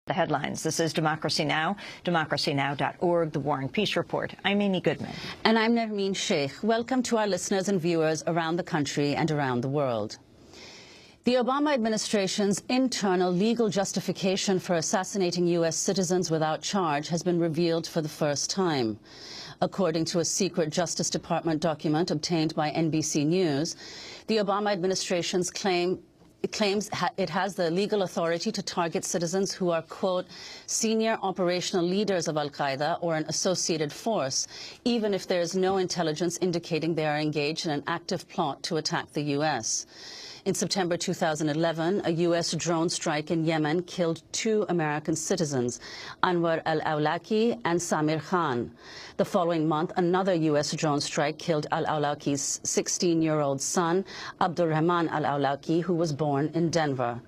The headlines. This is Democracy Now!, democracynow.org, The War and Peace Report. I'm Amy Goodman. And I'm Nermeen Sheikh. Welcome to our listeners and viewers around the country and around the world. The Obama administration's internal legal justification for assassinating U.S. citizens without charge has been revealed for the first time. According to a secret Justice Department document obtained by NBC News, the Obama administration's claims it has the legal authority to target citizens who are, quote, senior operational leaders of al-Qaeda or an associated force, even if there is no intelligence indicating they are engaged in an active plot to attack the U.S. In September 2011, a U.S. drone strike in Yemen killed 2 American citizens, Anwar al-Awlaki and Samir Khan. The following month, another U.S. drone strike killed al-Awlaki's 16-year-old son, Abdurrahman al-Awlaki, who was born in Denver.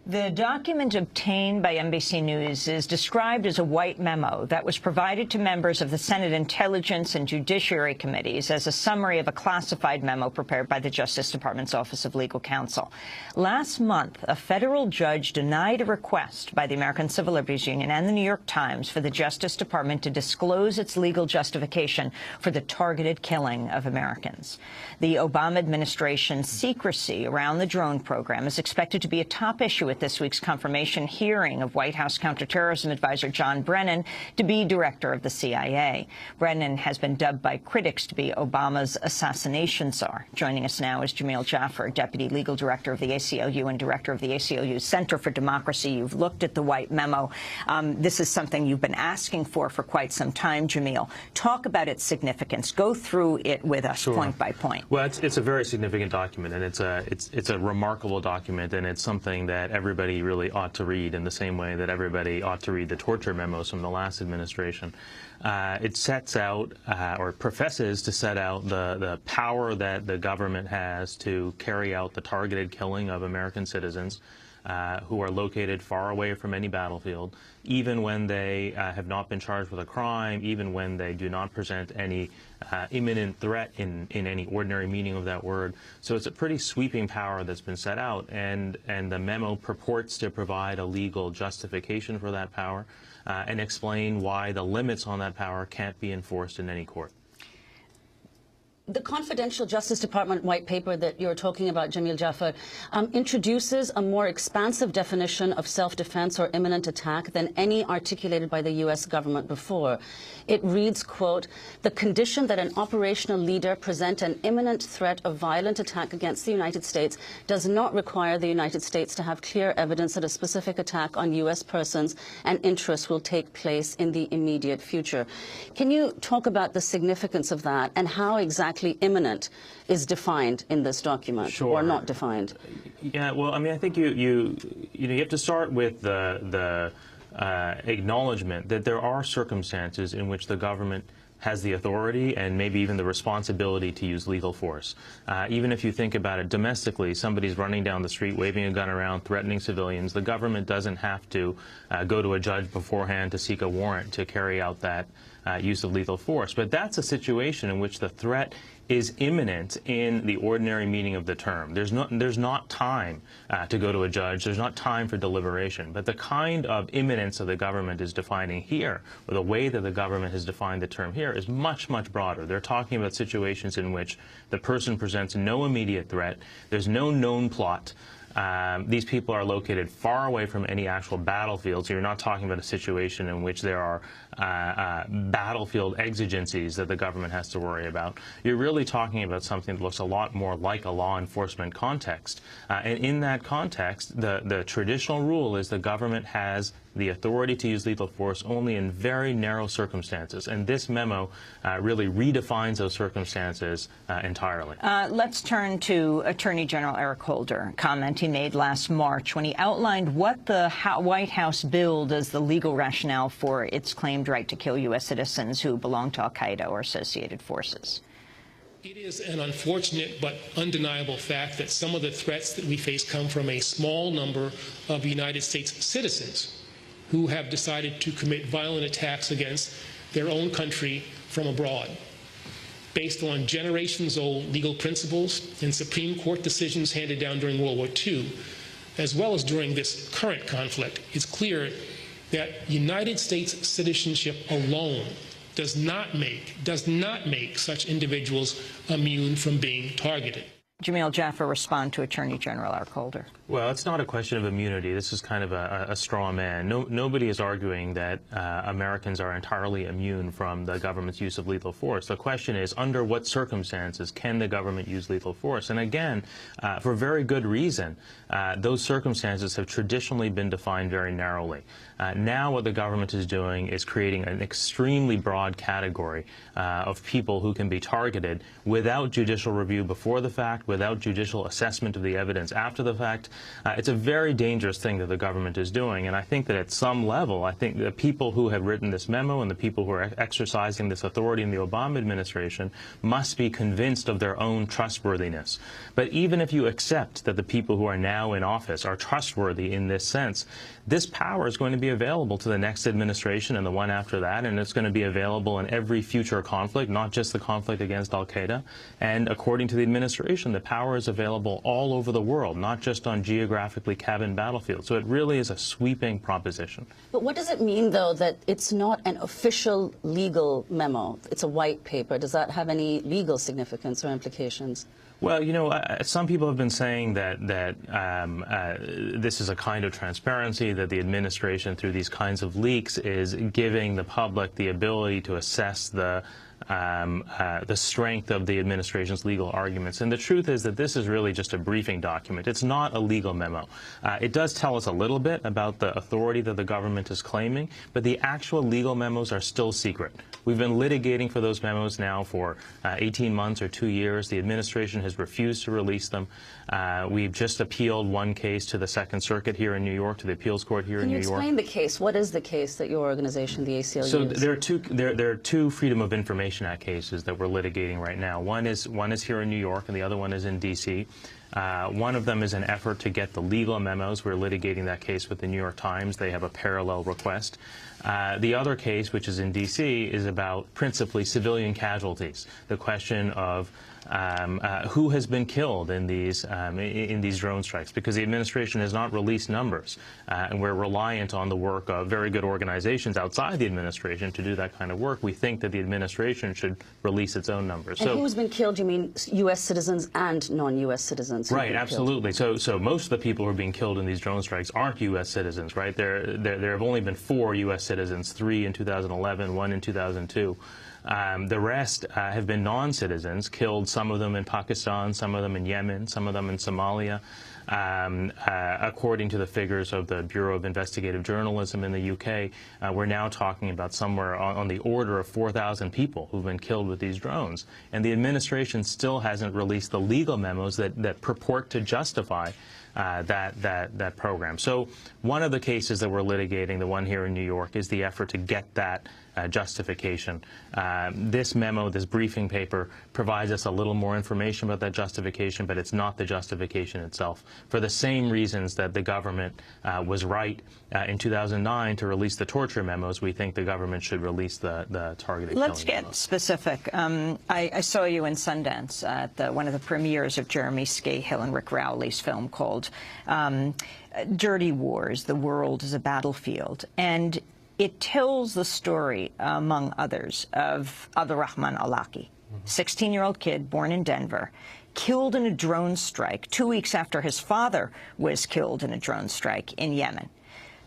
The document obtained by NBC News is described as a white memo that was provided to members of the Senate Intelligence and Judiciary Committees as a summary of a classified memo prepared by the Justice Department's Office of Legal Counsel. Last month, a federal judge denied a request by the American Civil Liberties Union and the New York Times for the Justice Department to disclose its legal justification for the targeted killing of Americans. The Obama administration's secrecy around the drone program is expected to be a top issue at this week's confirmation hearing of White House counterterrorism advisor John Brennan to be director of the CIA. Brennan has been dubbed by critics to be Obama's assassination czar. Joining us now is Jameel Jaffer, deputy legal director of the ACLU and director of the ACLU's Center for Democracy. You've looked at the white memo. This is something you've been asking for quite some time, Jameel. Talk about its significance. Go through it with us, sure, point by point. Well, it's a very significant document, and it's a remarkable document, and it's something that everybody really ought to read in the same way that everybody ought to read the torture memos from the last administration. It sets out, or professes to set out, the power that the government has to carry out the targeted killing of American citizens who are located far away from any battlefield, even when they have not been charged with a crime, even when they do not present any imminent threat in any ordinary meaning of that word. So it's a pretty sweeping power that's been set out, and the memo purports to provide a legal justification for that power and explain why the limits on that power can't be enforced in any court. The confidential Justice Department white paper that you're talking about, Jameel Jaffer, introduces a more expansive definition of self-defense or imminent attack than any articulated by the U.S. government before. It reads, quote, the condition that an operational leader present an imminent threat of violent attack against the United States does not require the United States to have clear evidence that a specific attack on U.S. persons and interests will take place in the immediate future. Can you talk about the significance of that and how exactly imminent is defined in this document, sure, or not defined? Yeah, well, I mean, I think you have to start with the acknowledgement that there are circumstances in which the government has the authority and maybe even the responsibility to use lethal force. Even if you think about it domestically, somebody's running down the street, waving a gun around, threatening civilians. The government doesn't have to go to a judge beforehand to seek a warrant to carry out that use of lethal force. But that's a situation in which the threat is imminent in the ordinary meaning of the term. There's not time to go to a judge. There's not time for deliberation. But the kind of imminence that the government is defining here, or the way that the government has defined the term here, is much, much broader. They're talking about situations in which the person presents no immediate threat. There's no known plot. These people are located far away from any actual battlefield, so you're not talking about a situation in which there are battlefield exigencies that the government has to worry about. You're really talking about something that looks a lot more like a law enforcement context. And in that context, the traditional rule is the government has the authority to use lethal force only in very narrow circumstances. And this memo really redefines those circumstances entirely. Let's turn to Attorney General Eric Holder, a comment he made last March when he outlined what the White House billed as the legal rationale for its claimed right to kill U.S. citizens who belong to al-Qaeda or associated forces. It is an unfortunate but undeniable fact that some of the threats that we face come from a small number of United States citizens who have decided to commit violent attacks against their own country from abroad. Based on generations-old legal principles and Supreme Court decisions handed down during World War II, as well as during this current conflict, it's clear that United States citizenship alone does not make such individuals immune from being targeted. Jameel Jaffer, respond to Attorney General Holder. Well, it's not a question of immunity. This is kind of a straw man. Nobody is arguing that Americans are entirely immune from the government's use of lethal force. The question is, under what circumstances can the government use lethal force? And again, for very good reason, those circumstances have traditionally been defined very narrowly. Now what the government is doing is creating an extremely broad category of people who can be targeted without judicial review before the fact, without judicial assessment of the evidence after the fact. It's a very dangerous thing that the government is doing, and I think that at some level, I think the people who have written this memo and the people who are exercising this authority in the Obama administration must be convinced of their own trustworthiness. But even if you accept that the people who are now in office are trustworthy in this sense, this power is going to be available to the next administration and the one after that, and it's going to be available in every future conflict, not just the conflict against al-Qaeda. And according to the administration, the power is available all over the world, not just on geographically cabined battlefields. So it really is a sweeping proposition. But what does it mean, though, that it's not an official legal memo? It's a white paper. Does that have any legal significance or implications? Well, you know, some people have been saying that this is a kind of transparency, that the administration, through these kinds of leaks, is giving the public the ability to assess the strength of the administration's legal arguments. And the truth is that this is really just a briefing document. It's not a legal memo. It does tell us a little bit about the authority that the government is claiming, but the actual legal memos are still secret. We've been litigating for those memos now for 18 months or 2 years. The administration has refused to release them. We've just appealed one case to the Second Circuit here in New York, to the appeals court here in New York. Can you explain the case? What is the case that your organization, the ACLU, So there are two Freedom of Information Act cases that we're litigating right now. One is here in New York, and the other one is in D.C. One of them is an effort to get the legal memos. We're litigating that case with the New York Times. They have a parallel request. The other case, which is in D.C., is about principally civilian casualties, the question of who has been killed in these drone strikes, because the administration has not released numbers, and we're reliant on the work of very good organizations outside the administration to do that kind of work. We think that the administration should release its own numbers. And who's been killed? You mean U.S. citizens and non-U.S. citizens? Right, absolutely. So most of the people who are being killed in these drone strikes aren't U.S. citizens, right? There have only been 4 U.S. citizens, 3 in 2011, 1 in 2002. The rest have been non-citizens, killed, some of them in Pakistan, some of them in Yemen, some of them in Somalia. According to the figures of the Bureau of Investigative Journalism in the UK, we're now talking about somewhere on the order of 4,000 people who've been killed with these drones. And the administration still hasn't released the legal memos that purport to justify that program. So one of the cases that we're litigating, the one here in New York, is the effort to get that justification. This memo, this briefing paper, provides us a little more information about that justification, but it's not the justification itself. For the same reasons that the government was right in 2009 to release the torture memos, we think the government should release the targeted killing Let's get memos. specific. I saw you in Sundance at one of the premieres of Jeremy Scahill and Rick Rowley's film called Dirty Wars, The World is a Battlefield. And it tells the story, among others, of Abdurrahman Alaki, 16-year-old kid born in Denver, killed in a drone strike 2 weeks after his father was killed in a drone strike in Yemen.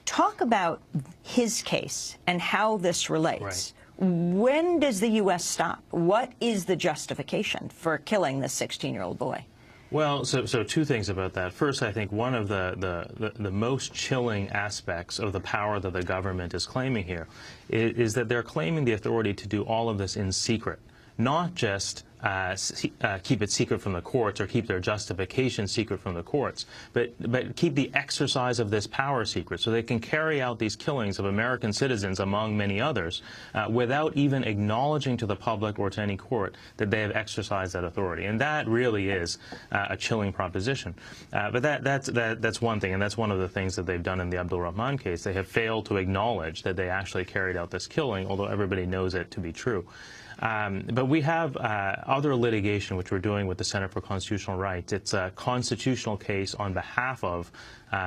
Talk about his case and how this relates. Right. When does the U.S. stop? What is the justification for killing this 16-year-old boy? Well, so 2 things about that. First, I think one of the most chilling aspects of the power that the government is claiming here is that they're claiming the authority to do all of this in secret, not just keep it secret from the courts or keep their justification secret from the courts, but keep the exercise of this power secret so they can carry out these killings of American citizens, among many others, without even acknowledging to the public or to any court that they have exercised that authority. And that really is a chilling proposition. But that's one thing, and that's one of the things that they've done in the Abdul Rahman case. They have failed to acknowledge that they actually carried out this killing, although everybody knows it to be true. But we have other litigation which we're doing with the Center for Constitutional Rights. It's a constitutional case on behalf of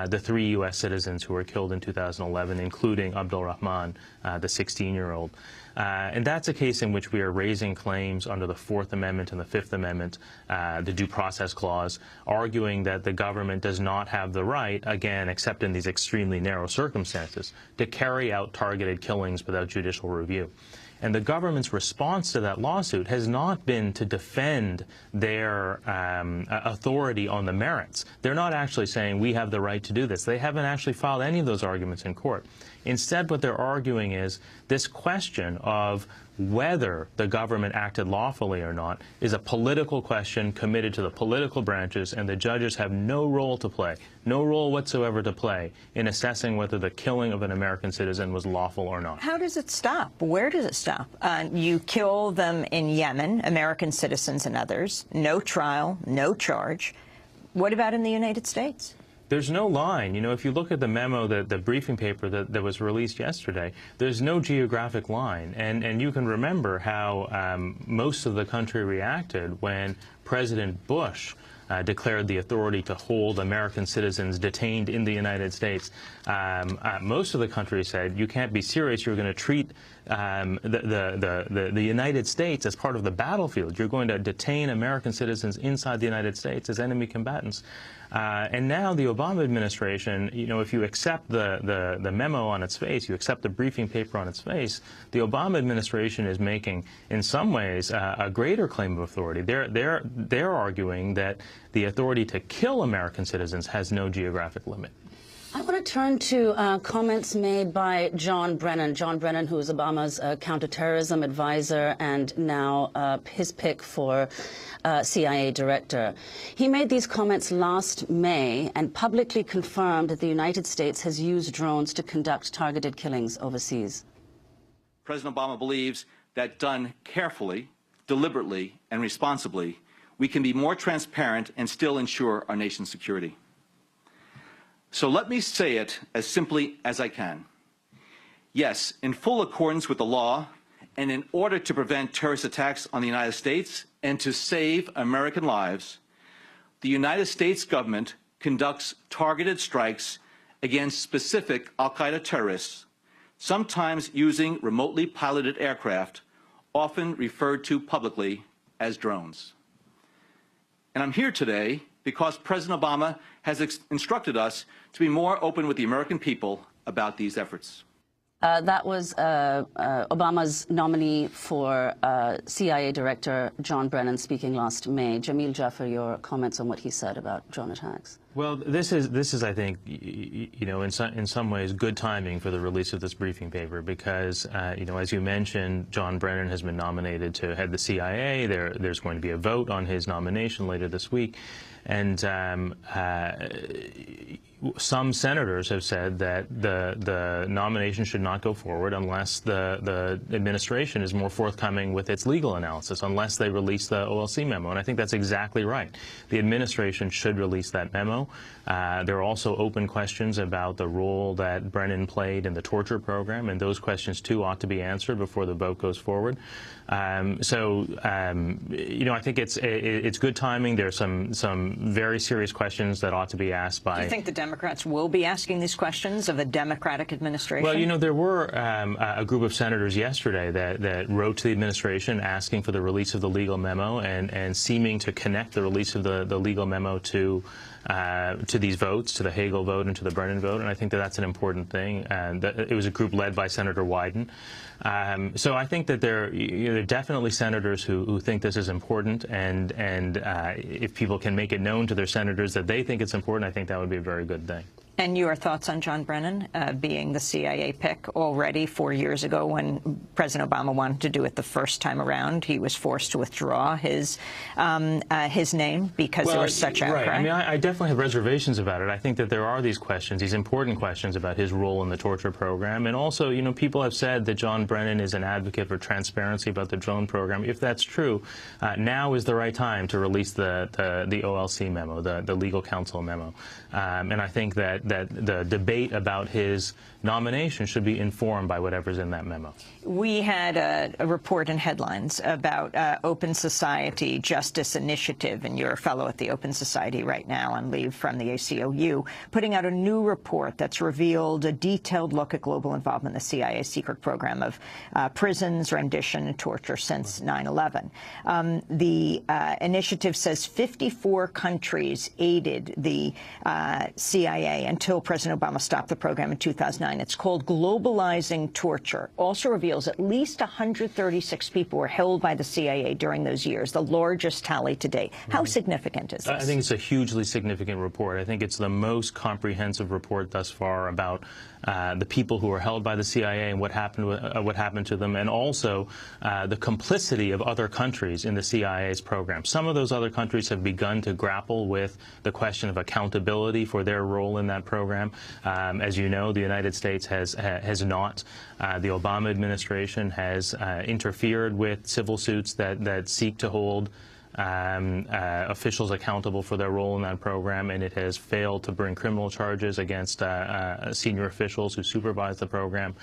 the 3 U.S. citizens who were killed in 2011, including Abdul Rahman, the 16-year-old. And that's a case in which we are raising claims under the 4th Amendment and the 5th Amendment, the Due Process Clause, arguing that the government does not have the right, again, except in these extremely narrow circumstances, to carry out targeted killings without judicial review. And the government's response to that lawsuit has not been to defend their authority on the merits. They're not actually saying we have the right to do this. They haven't actually filed any of those arguments in court. Instead, what they're arguing is this question of whether the government acted lawfully or not is a political question committed to the political branches, and the judges have no role to play, no role whatsoever to play in assessing whether the killing of an American citizen was lawful or not. How does it stop? Where does it stop? You kill them in Yemen, American citizens and others, no trial, no charge. What about in the United States? There's no line. You know, if you look at the memo, the briefing paper that was released yesterday, there's no geographic line. And you can remember how most of the country reacted when President Bush declared the authority to hold American citizens detained in the United States. Most of the country said, you can't be serious. You're going to treat the United States as part of the battlefield. You're going to detain American citizens inside the United States as enemy combatants. And now the Obama administration, you know, if you accept the memo on its face, you accept the briefing paper on its face, the Obama administration is making, in some ways, a greater claim of authority. They're arguing that the authority to kill American citizens has no geographic limit. I want to turn to comments made by John Brennan. John Brennan, who is Obama's counterterrorism advisor and now his pick for CIA director. He made these comments last May and publicly confirmed that the United States has used drones to conduct targeted killings overseas. President Obama believes that done carefully, deliberately, and responsibly, we can be more transparent and still ensure our nation's security. So let me say it as simply as I can. Yes, in full accordance with the law, and in order to prevent terrorist attacks on the United States and to save American lives, the United States government conducts targeted strikes against specific al-Qaeda terrorists, sometimes using remotely piloted aircraft, often referred to publicly as drones. And I'm here today because President Obama has instructed us to be more open with the American people about these efforts. That was Obama's nominee for CIA Director John Brennan speaking last May. Jameel Jaffer, your comments on what he said about drone attacks. Well, this is I think, you know, in some ways good timing for the release of this briefing paper because, you know, as you mentioned, John Brennan has been nominated to head the CIA. There's going to be a vote on his nomination later this week. And some senators have said that the nomination should not go forward unless the administration is more forthcoming with its legal analysis, unless they release the OLC memo. And I think that's exactly right. The administration should release that memo. There are also open questions about the role that Brennan played in the torture program, and those questions, too, ought to be answered before the vote goes forward. You know, I think it's good timing. There's some very serious questions that ought to be asked by... Do you think the Democrats will be asking these questions of a Democratic administration? Well, you know, there were a group of senators yesterday that wrote to the administration asking for the release of the legal memo and seeming to connect the release of the legal memo to these votes, to the Hagel vote and to the Brennan vote, and I think that that's an important thing. And it was a group led by Senator Wyden. So I think that there are definitely senators who think this is important, and if people can make it known to their senators that they think it's important, I think that would be a very good thing. And your thoughts on John Brennan being the CIA pick already 4 years ago when President Obama wanted to do it the first time around? He was forced to withdraw his name because there was such outcry. Right. I mean, I definitely have reservations about it. I think that there are these questions, these important questions about his role in the torture program. And also, you know, people have said that John Brennan is an advocate for transparency about the drone program. If that's true, now is the right time to release the OLC memo, the legal counsel memo. And I think that that the debate about his nomination should be informed by whatever's in that memo. We had a report in Headlines about Open Society Justice Initiative, and you're a fellow at the Open Society right now on leave from the ACLU, putting out a new report that's revealed a detailed look at global involvement in the CIA's secret program of prisons, rendition, and torture since 9/11. The initiative says 54 countries aided the CIA until President Obama stopped the program in 2009. It's called Globalizing Torture. Also reveals at least 136 people were held by the CIA during those years, the largest tally to date. How significant is this? I think it's a hugely significant report. I think it's the most comprehensive report thus far about the people who were held by the CIA and what happened to them, and also the complicity of other countries in the CIA's program. Some of those other countries have begun to grapple with the question of accountability for their role in that program. As you know, the United States has not. The Obama administration has interfered with civil suits that seek to hold officials accountable for their role in that program, and it has failed to bring criminal charges against senior officials who supervise the program.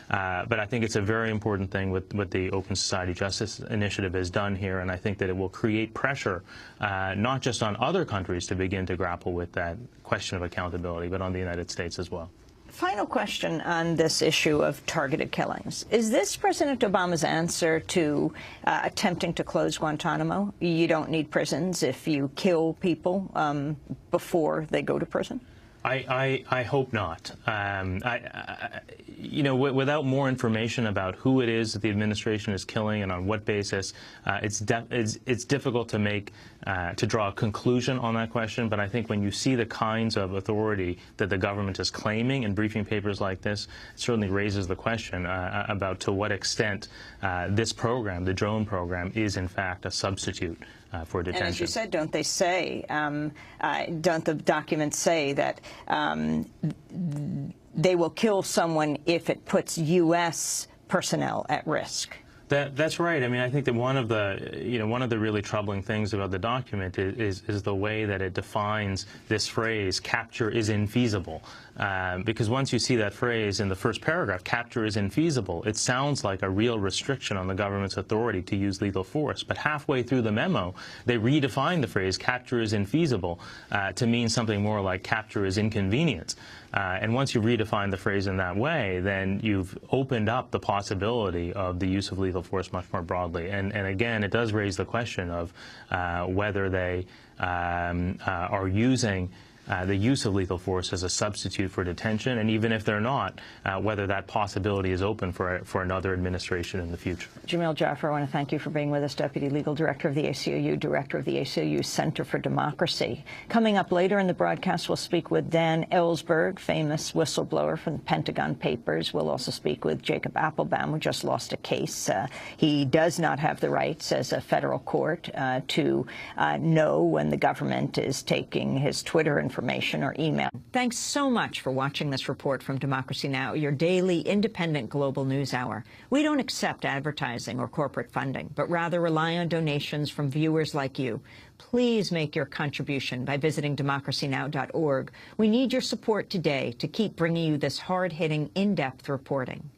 But I think it's a very important thing what the Open Society Justice Initiative has done here, and I think that it will create pressure not just on other countries to begin to grapple with that question of accountability, but on the United States as well. Final question on this issue of targeted killings. Is this President Obama's answer to attempting to close Guantanamo? You don't need prisons if you kill people before they go to prison? I hope not. You know, without more information about who it is that the administration is killing and on what basis, it's difficult to draw a conclusion on that question. But I think when you see the kinds of authority that the government is claiming in briefing papers like this, it certainly raises the question about to what extent this program, the drone program, is in fact a substitute for detention. And as you said, don't they say, don't the documents say that they will kill someone if it puts U.S. personnel at risk? That's right. I mean, I think that one of the really troubling things about the document is the way that it defines this phrase, capture is infeasible. Because once you see that phrase in the first paragraph, capture is infeasible, it sounds like a real restriction on the government's authority to use lethal force. But halfway through the memo, they redefine the phrase capture is infeasible to mean something more like capture is inconvenience. And once you redefine the phrase in that way, then you've opened up the possibility of the use of lethal force much more broadly. And again, it does raise the question of whether they are using the use of lethal force as a substitute for detention, and even if they're not, whether that possibility is open for another administration in the future. Jameel Jaffer, I want to thank you for being with us, Deputy Legal Director of the ACLU, Director of the ACLU Center for Democracy. Coming up later in the broadcast, we'll speak with Dan Ellsberg, famous whistleblower from the Pentagon Papers. We'll also speak with Jacob Appelbaum, who just lost a case. He does not have the rights as a federal court to know when the government is taking his Twitter information or email. Thanks so much for watching this report from Democracy Now!, your daily independent global news hour. We don't accept advertising or corporate funding, but rather rely on donations from viewers like you. Please make your contribution by visiting democracynow.org. We need your support today to keep bringing you this hard-hitting, in-depth reporting.